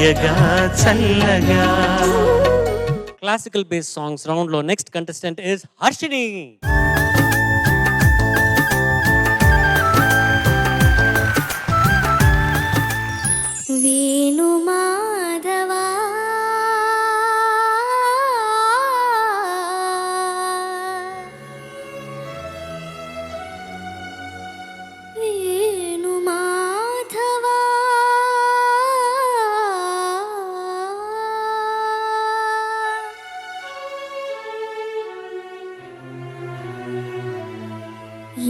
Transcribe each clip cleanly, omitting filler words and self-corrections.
హాయగా చల్లగా. Classical base songs round లో next contestant is Harshini. వేణు మాధవా వేణు మాధవా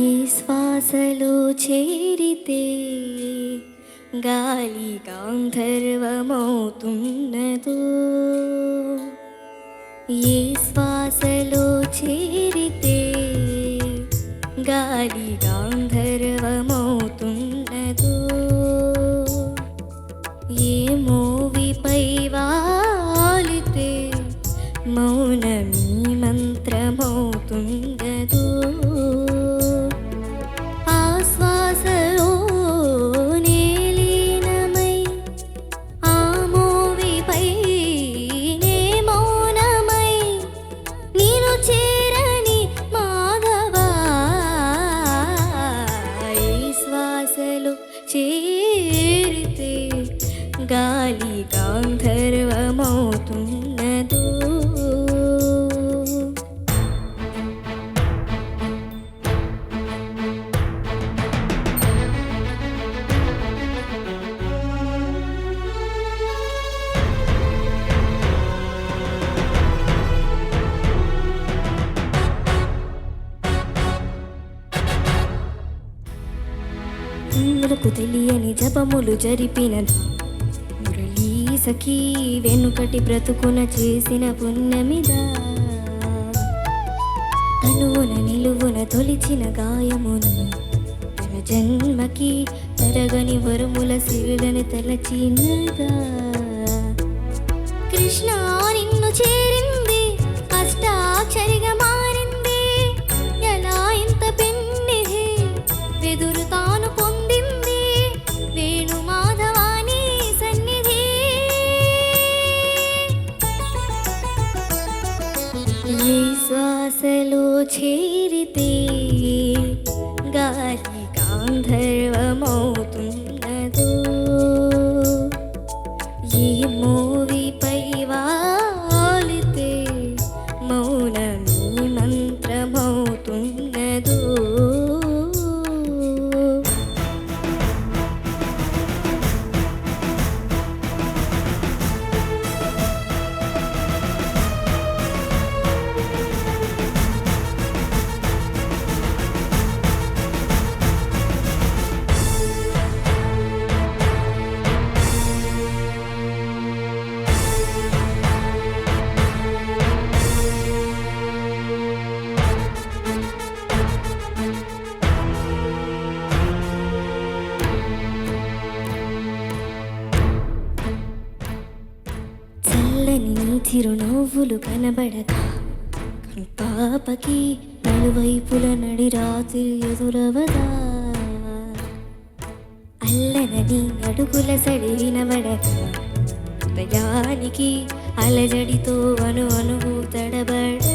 ఏ శ్వాసలో చేరితే గాలి గాంధర్వమవుతున్నదో, ఏ శ్వాసలో చేరితే గాలి గాంధర్వమవుతున్నదో, ఏ మోవిపై వాలితే మౌనమీ మంత్రమవుతుండదో, ఆ శ్వాసలో చేరితే గాలి గాంధర్వమవుతున్నదో. ములకు తెలియని జపములు జరిపిన మురళీ సఖీ వెనుకటి బ్రతుకున చేసిన పుణ్యమిదా, తనువున నిలువున తొలిచిన గాయమును తన జన్మకి తరగని వరముల సిరులని తలచినదా. కృష్ణ నిన్ను చేరింది అష్టాక్షరిగా మారింది, ఎలా ఇంత పెన్నిది వెదురు తాను పొందింది వేణు మాధవాని సన్నిధి. ఏ శ్వాసలో చేరితే గాలి గాంధర్వమవుతున్నదో, ఏ మోవిపై వాలితే మౌనమీ మంత్రమవుతున్నదో. చల్లని నీ చిరునవ్వులు కనబడక పాపకి నలువైపుల నడి రాత్రి ఎదురవదా, అల్లనని అడుగుల సడి వినబడక హృదయానికి అలజడితో అను అనువు తడబడగా.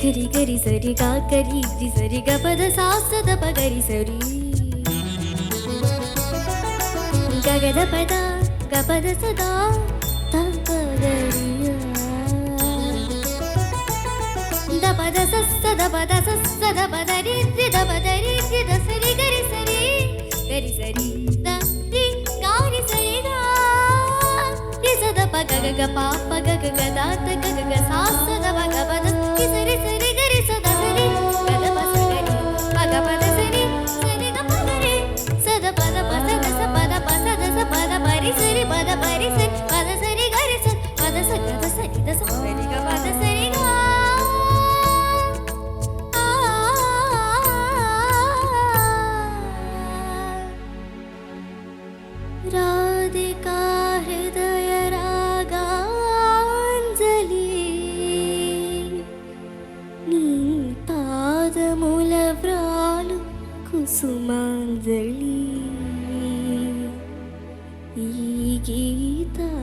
గరి గరి సరి గా గరి రి సరి గ పద సా సద ప గరి సరి గగద పద గ పద సదా త ప గరి ద పద స సద పద స సద పద రి రి ద పద రి రి ద సరి గరి సరి ద రి గా రి సరి గా రి సద ప గ గ ప ప గ గ గ ద త గ గ గ సా సద ప గ పద రి సరి సరి గరి సద సరి గద ప స గరి ప గ పద సరి సరి గ ప గరి సద పద ప స గ స పద గరి సరి పద పరి సరి పద సరి గరి సరి పద సరి గద సరి ద సరి గ పద సరి గా రాధికా హృదయ రాగాంజలి నీ పాదముల వ్రాలు కుసుమాంజలి ఈ గీతాంజలి.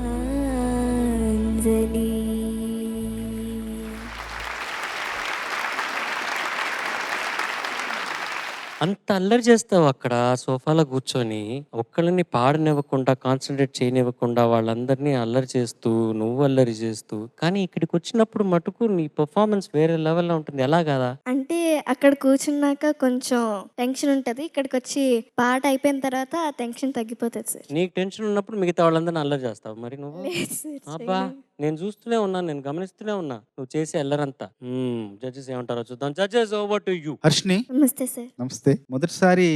అంత అల్లరి చేస్తావు అక్కడ సోఫాలో కూర్చొని, ఒక్కళ్ళని పాడనివ్వకుండా, కాన్సన్ట్రేట్ చేయనివ్వకుండా, వాళ్ళందరినీ అల్లరి చేస్తూ, నువ్వు అల్లరి చేస్తూ, కానీ ఇక్కడికి వచ్చినప్పుడు మటుకు నీ పర్ఫార్మెన్స్ వేరే లెవెల్లో ఉంటుంది. ఎలా కదా? అంటే అక్కడ కూర్చున్నాక కొంచెం టెన్షన్ ఉంటుంది, ఇక్కడికి వచ్చి పాట అయిపోయిన తర్వాత ఆ టెన్షన్ తగ్గిపోతుంది సార్. నీకు టెన్షన్ ఉన్నప్పుడు మిగతా వాళ్ళందరినీ అల్లరి చేస్తావు మరి నువ్వు? లేదు సార్, అబ్బా, చేయను. నేను చూస్తూనే ఉన్నాను, నేను గమనిస్తూనే ఉన్నా నువ్వు చేసే అల్లరంతా. జడ్జెస్ ఏమంటారో చూద్దాం. Judges, over to you. Harshini నమస్తే సార్. నమస్తే. మొదటిసారి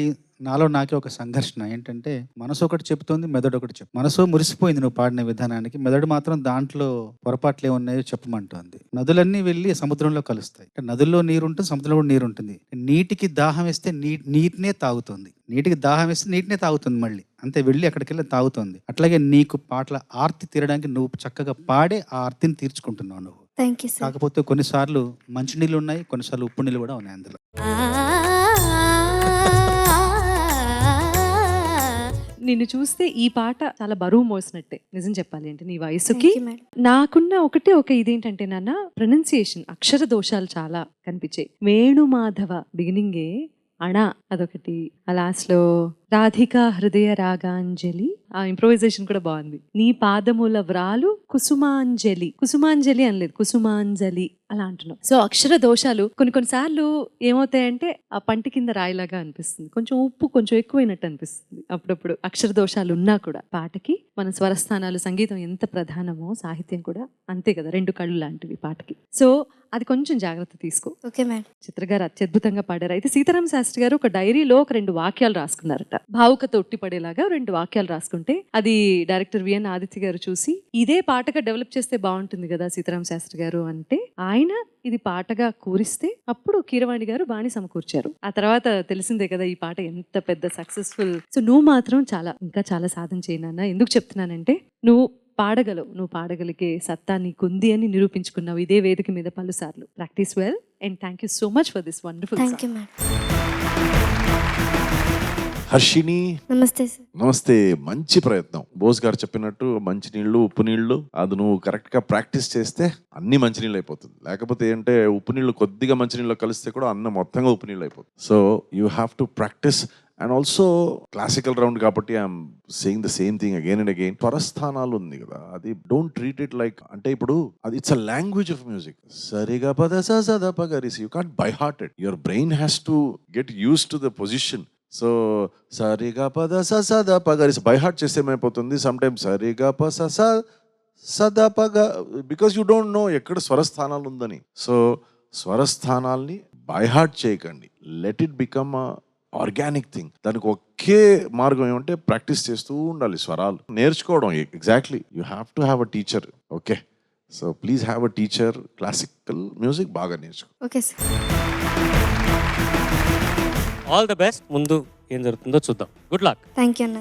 నాలో నాకే ఒక సంఘర్షణ ఏంటంటే, మనసు ఒకటి చెప్తోంది, మెదడు ఒకటి చెప్తుంది. మనసు మురిసిపోయింది నువ్వు పాడిన విధానానికి, మెదడు మాత్రం దాంట్లో పొరపాట్లు ఏమున్నాయో చెప్పమంటోంది. నదులన్నీ వెళ్ళి సముద్రంలో కలుస్తాయి. నదుల్లో నీరు ఉంటుంది, సముద్రంలో కూడా నీరు ఉంటుంది. నీటికి దాహం వేస్తే నీటినే తాగుతుంది, నీటికి దాహం వేస్తే నీటినే తాగుతుంది మళ్ళీ, అంతే, వెళ్ళి అక్కడికి వెళ్ళి తాగుతుంది. అట్లాగే నీకు పాటల ఆర్తి తీరడానికి నువ్వు చక్కగా పాడే ఆ ఆర్తిని తీర్చుకుంటున్నావు నువ్వు. Thank you sir. కాకపోతే కొన్నిసార్లు మంచినీళ్ళు ఉన్నాయి, కొన్నిసార్లు ఉప్పు నీళ్ళు కూడా ఉన్నాయి అందులో. నిన్ను చూస్తే ఈ పాట చాలా బరువు మోసినట్టే, నిజం చెప్పాలి అంటే నీ వయసుకి. Thank you, madam. నాకున్న ఒక ఇదేంటంటే నాన్న, ప్రొనౌన్సియేషన్ అక్షర దోషాలు చాలా కనిపించాయి. వేణుమాధవ బిగినింగే అణ అదొకటి, ఆ లాస్ట్ లో రాధికా హృదయ రాగాంజలి, ఆ ఇంప్రొవైజేషన్ కూడా బాగుంది. నీ పాదముల వ్రాలు కుసుమాంజలి, కుసుమాంజలి అనలేదు, కుసుమాంజలి అలా అంటున్నావు. సో అక్షర దోషాలు కొన్నిసార్లు ఏమవుతాయంటే ఆ పంట కింద రాయిలాగా అనిపిస్తుంది, కొంచెం ఉప్పు కొంచెం ఎక్కువైనట్టు అనిపిస్తుంది అప్పుడప్పుడు. అక్షర దోషాలు ఉన్నా కూడా పాటకి మన స్వరస్థానాలు, సంగీతం ఎంత ప్రధానమో సాహిత్యం కూడా అంతే కదా, రెండు కళ్ళు లాంటివి పాటకి. సో అది కొంచెం జాగ్రత్త తీసుకో. Okay madam. చిత్ర గారు అత్యద్భుతంగా పాడారు. అయితే సీతారామ శాస్త్రి గారు ఒక డైరీలో ఒక 2 వాక్యాలు రాసుకున్నారట, భావుకత ఉట్టిపడేలాగా 2 వాక్యాలు రాసుకుంటే అది డైరెక్టర్ విఎన్ ఆదిత్య గారు చూసి, ఇదే పాటగా డెవలప్ చేస్తే బాగుంటుంది కదా సీతారామ శాస్త్రి గారు అంటే, ఆయన ఇది పాటగా కూరిస్తే అప్పుడు కీరవాణి గారు బాణి సమకూర్చారు. ఆ తర్వాత తెలిసిందే కదా ఈ పాట ఎంత పెద్ద సక్సెస్ఫుల్. సో నువ్వు మాత్రం ఇంకా చాలా సాధన చేయనన్నా. ఎందుకు చెప్తున్నానంటే, నువ్వు పాడగలవు, నువ్వు పాడగలిగే సత్తా నీకుంది అని నిరూపించుకున్నావు ఇదే వేదిక మీద పలుసార్లు. Practice well and thank you so much for this wonderful. Thank you madam. Harshini, నమస్తే సార్. నమస్తే. మంచి ప్రయత్నం. బోస్ గారు చెప్పినట్టు మంచి నీళ్లు, ఉప్పు నీళ్లు, అది నువ్వు కరెక్ట్ గా ప్రాక్టీస్ చేస్తే అన్ని మంచినీళ్ళు అయిపోతుంది. లేకపోతే ఏంటంటే ఉప్పు నీళ్లు కొద్దిగా మంచినీళ్ళు కలిస్తే కూడా అన్నం మొత్తంగా ఉప్పు నీళ్ళు అయిపోతుంది. So you have to practice. And also classical round కాబట్టి I'm saying the same thing again and again. స్వరస్థానాలు ఉంది కదా, అది డోంట్ ట్రీట్ ఇట్ లైక్, అంటే ఇప్పుడు అది it's a language of music. సరిగా పద సద పగరిసి, you can't by heart it. Your brain has to get use to the position. So సరిగా పద సద పగరిసి బై హార్ట్ చేస్తే ఏమైపోతుంది, సమ్ టైమ్స్ సరిగా ప సద పగ, బికాస్ యూ డోంట్ నో ఎక్కడ స్వరస్థానాలు ఉందని. సో స్వరస్థానాల్ని బై హార్ట్ చేయకండి, let it become a organic thing. దానికి ఒకే మార్గం ఏమంటే ప్రాక్టీస్ చేస్తూ ఉండాలి, స్వరాలు నేర్చుకోవడం. Exactly, you have to have a teacher. Okay, so please have a teacher. Classical music బాగా నేర్చుకో. Okay sir. All the best. ముందు ఏం జరుగుతుందో చూద్దాం. Good luck. థ్యాంక్ యూ అన్న.